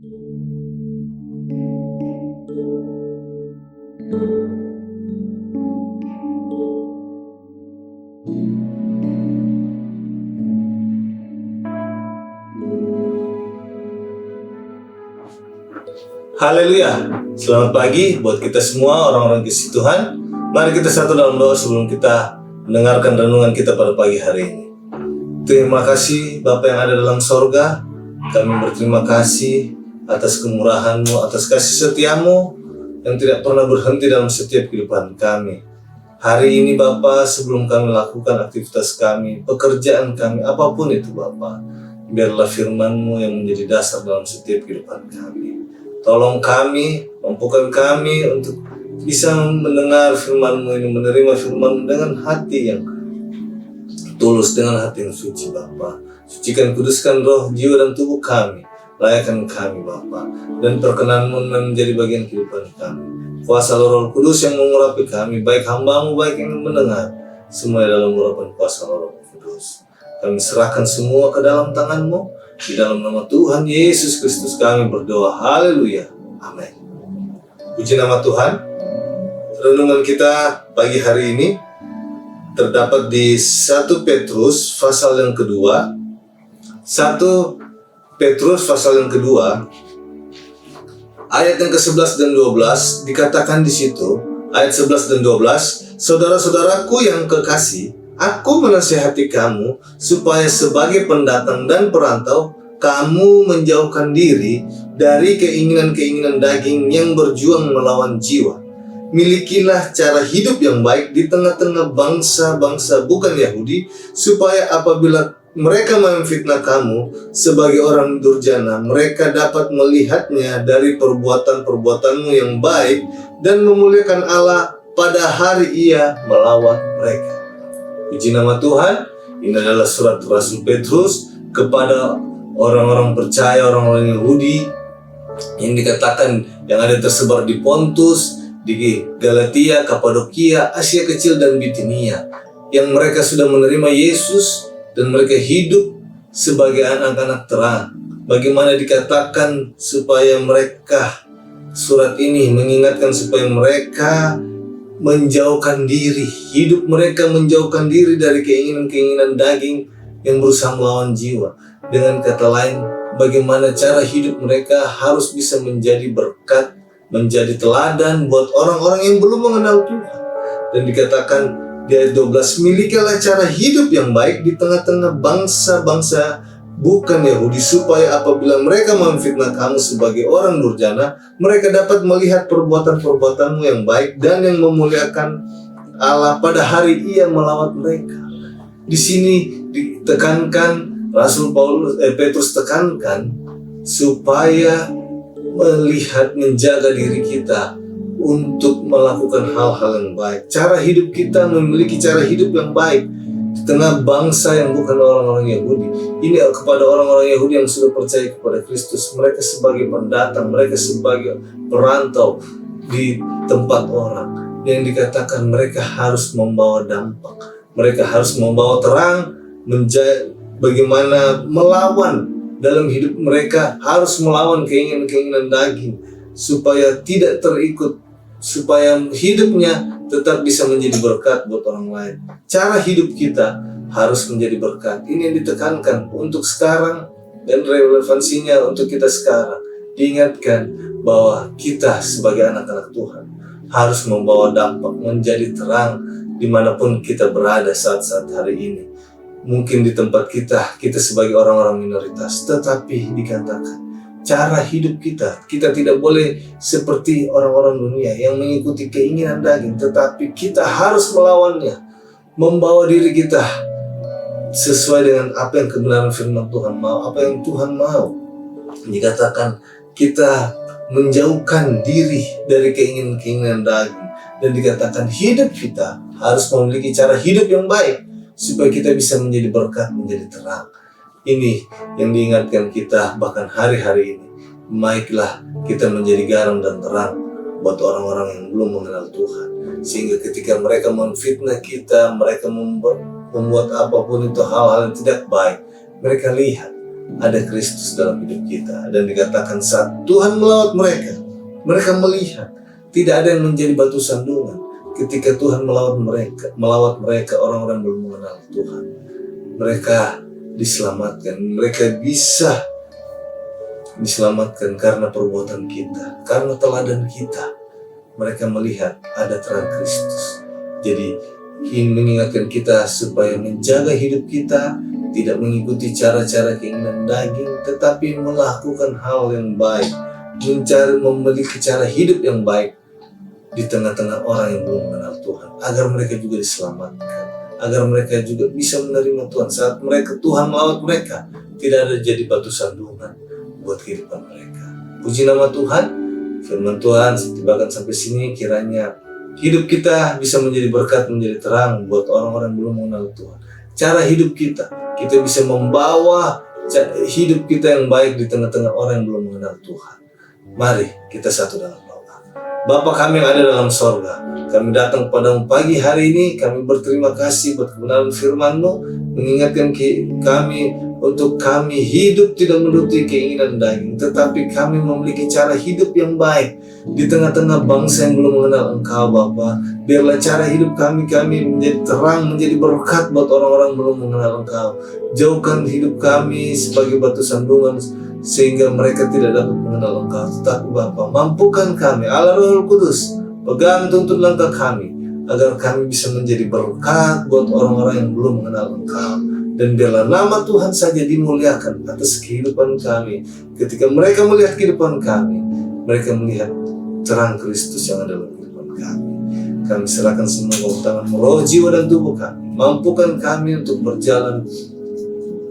Haleluya, selamat pagi buat kita semua orang-orang kasih Tuhan. Mari kita satu dalam doa sebelum kita mendengarkan renungan kita pada pagi hari ini. Terima kasih Bapa yang ada dalam sorga. Kami berterima kasih atas kemurahan-Mu, atas kasih setia-Mu yang tidak pernah berhenti dalam setiap kehidupan kami. Hari ini Bapa, sebelum kami lakukan aktivitas kami, pekerjaan kami, apapun itu Bapa, biarlah firman-Mu yang menjadi dasar dalam setiap kehidupan kami. Tolong kami, mampukan kami untuk bisa mendengar firman-Mu ini, menerima firman-Mu dengan hati yang tulus, dengan hati yang suci Bapa. Sucikan, kuduskan roh, jiwa, dan tubuh kami. Layakkan kami Bapa, dan perkenan-Mu menjadi bagian kehidupan kami. Kuasa Roh Kudus yang mengurapi kami, baik hamba-Mu, baik yang mendengar, semua dalam urapan kuasa Roh Kudus. Kami serahkan semua ke dalam tangan-Mu. Di dalam nama Tuhan Yesus Kristus kami berdoa. Haleluya. Amin. Puji nama Tuhan. Renungan kita pagi hari ini terdapat di 1 Petrus pasal yang kedua. 1 Petrus pasal yang kedua, ayat yang ke-11 dan 12 dikatakan di situ, ayat 11 dan 12, saudara-saudaraku yang kekasih, aku menasihati kamu supaya sebagai pendatang dan perantau, kamu menjauhkan diri dari keinginan-keinginan daging yang berjuang melawan jiwa. Milikilah cara hidup yang baik di tengah-tengah bangsa-bangsa bukan Yahudi, supaya apabila mereka memfitnah kamu sebagai orang durjana, mereka dapat melihatnya dari perbuatan-perbuatanmu yang baik dan memuliakan Allah pada hari Ia melawat mereka. Puji nama Tuhan. Ini adalah surat Rasul Petrus kepada orang-orang percaya, orang-orang Yahudi yang dikatakan yang ada tersebar di Pontus, di Galatia, Kapadokia, Asia Kecil, dan Bitinia, yang mereka sudah menerima Yesus dan mereka hidup sebagai anak-anak terang. Bagaimana dikatakan supaya mereka, surat ini mengingatkan supaya mereka menjauhkan diri, hidup mereka menjauhkan diri dari keinginan-keinginan daging yang berusaha melawan jiwa. Dengan kata lain, bagaimana cara hidup mereka harus bisa menjadi berkat, menjadi teladan buat orang-orang yang belum mengenal Tuhan. Dan dikatakan di ayat 12, milikilah cara hidup yang baik di tengah-tengah bangsa-bangsa bukan Yahudi, supaya apabila mereka memfitnah kamu sebagai orang durjana, mereka dapat melihat perbuatan-perbuatanmu yang baik dan yang memuliakan Allah pada hari Ia melawat mereka. Di sini ditekankan, Rasul Petrus tekankan supaya melihat, menjaga diri kita untuk melakukan hal-hal yang baik. Cara hidup kita memiliki cara hidup yang baik di tengah bangsa yang bukan orang-orang Yahudi. Ini kepada orang-orang Yahudi yang sudah percaya kepada Kristus. Mereka sebagai pendatang, mereka sebagai perantau di tempat orang, yang dikatakan mereka harus membawa dampak. Mereka harus membawa terang, bagaimana melawan dalam hidup mereka, harus melawan keinginan-keinginan daging supaya tidak terikut, supaya hidupnya tetap bisa menjadi berkat buat orang lain. Cara hidup kita harus menjadi berkat. Ini yang ditekankan untuk sekarang dan relevansinya untuk kita sekarang. Diingatkan bahwa kita sebagai anak-anak Tuhan harus membawa dampak, menjadi terang dimanapun kita berada saat-saat hari ini. Mungkin di tempat kita sebagai orang-orang minoritas, tetapi dikatakan cara hidup kita tidak boleh seperti orang-orang dunia yang mengikuti keinginan daging, tetapi kita harus melawannya, membawa diri kita sesuai dengan apa yang kebenaran firman Tuhan mau, apa yang Tuhan mau. Dikatakan kita menjauhkan diri dari keinginan-keinginan daging, dan dikatakan hidup kita harus memiliki cara hidup yang baik supaya kita bisa menjadi berkat, menjadi terang. Ini yang diingatkan kita bahkan hari-hari ini. Baiklah kita menjadi garam dan terang buat orang-orang yang belum mengenal Tuhan, sehingga ketika mereka menfitnah kita, mereka membuat apapun itu hal-hal yang tidak baik, mereka lihat ada Kristus dalam hidup kita. Dan dikatakan saat Tuhan melawat mereka, mereka melihat tidak ada yang menjadi batu sandungan. Ketika Tuhan melawat mereka, orang-orang belum mengenal Tuhan, mereka diselamatkan. Mereka bisa diselamatkan karena perbuatan kita, karena teladan kita. Mereka melihat ada terang Kristus. Jadi ini mengingatkan kita supaya menjaga hidup kita, tidak mengikuti cara-cara keinginan daging, tetapi melakukan hal yang baik, memiliki cara hidup yang baik di tengah-tengah orang yang belum mengenal Tuhan, agar mereka juga diselamatkan, agar mereka juga bisa menerima Tuhan. Saat Tuhan melawat mereka, tidak ada jadi batu sandungan buat kehidupan mereka. Puji nama Tuhan. Firman Tuhan tibakan sampai sini, kiranya hidup kita bisa menjadi berkat, menjadi terang buat orang-orang yang belum mengenal Tuhan. Cara hidup kita bisa membawa hidup kita yang baik di tengah-tengah orang yang belum mengenal Tuhan. Mari kita satu dalam doa. Bapa kami yang ada dalam sorga, kami datang kepadamu pagi hari ini. Kami berterima kasih buat kebenaran firman-Mu, mengingatkan kami untuk kami hidup tidak menuruti keinginan daging, tetapi kami memiliki cara hidup yang baik di tengah-tengah bangsa yang belum mengenal Engkau, Bapa. Biarlah cara hidup kami menjadi terang, menjadi berkat buat orang-orang belum mengenal Engkau. Jauhkan hidup kami sebagai batu sandungan, sehingga mereka tidak dapat mengenal Engkau. Tetapi Bapa, mampukan kami, Allah Roh Kudus, pegang tuntun langkah kami, agar kami bisa menjadi berkat buat orang-orang yang belum mengenal Engkau. Dan biarlah nama Tuhan saja dimuliakan atas kehidupan kami. Ketika mereka melihat kehidupan kami, mereka melihat terang Kristus yang ada dalam kehidupan kami. Kami serahkan semua ke tangan-Mu, roh, jiwa, dan tubuh kami. Mampukan kami untuk berjalan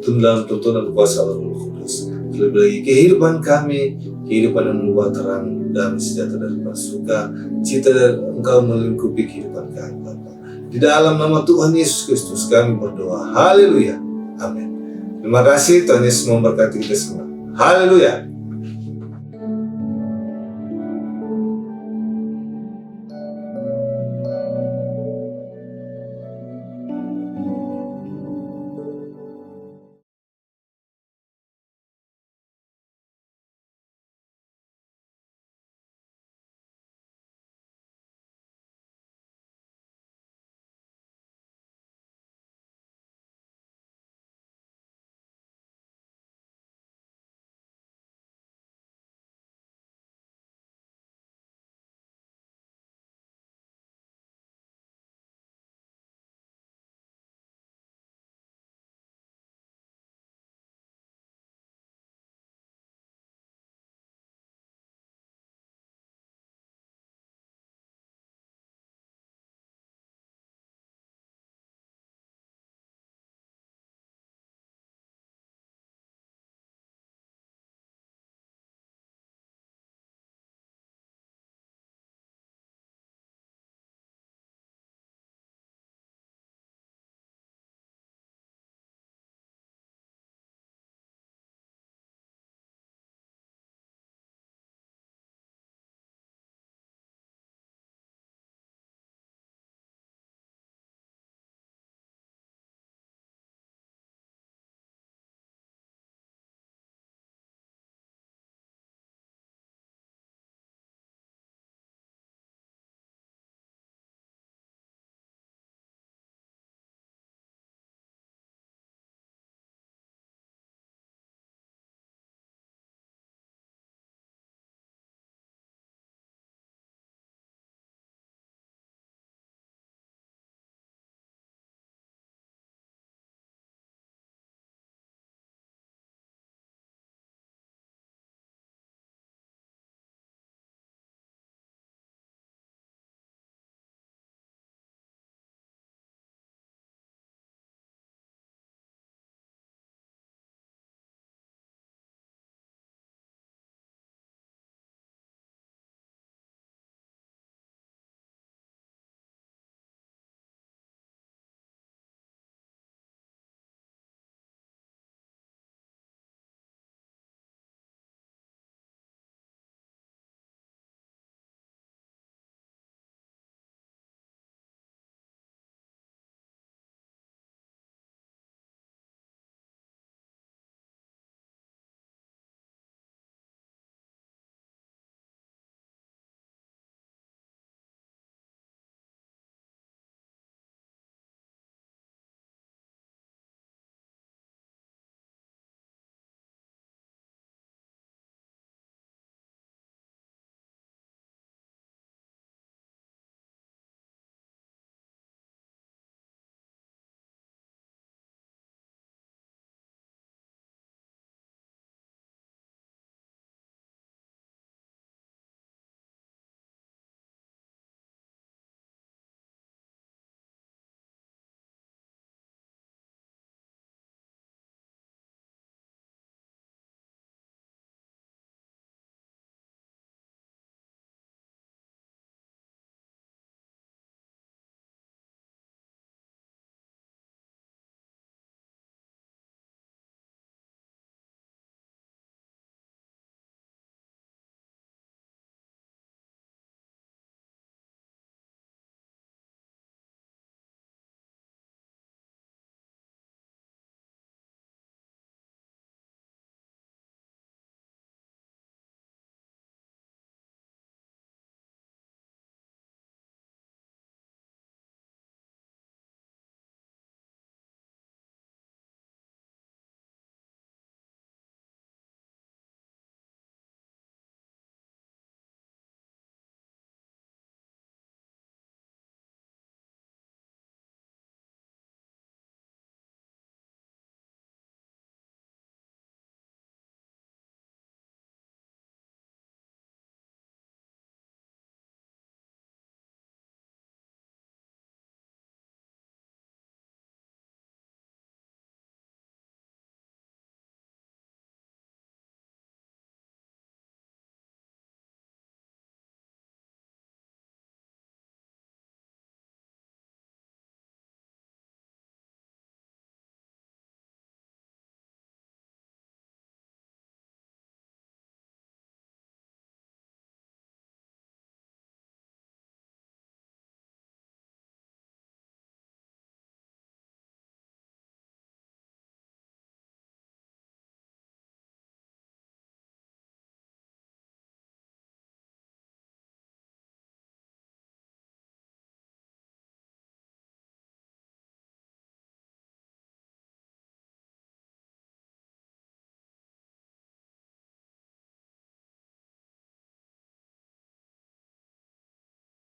dalam tuntunan kuasa Roh Kudus. Lebih lagi kehidupan kami, kehidupan yang membuat terang dan sejahtera dan suka cita dan Engkau melingkupi kehidupan kami, Bapa. Di dalam nama Tuhan Yesus Kristus kami berdoa. Haleluya. Amin. Terima kasih. Tuhan Yesus memberkati kita semua. Haleluya.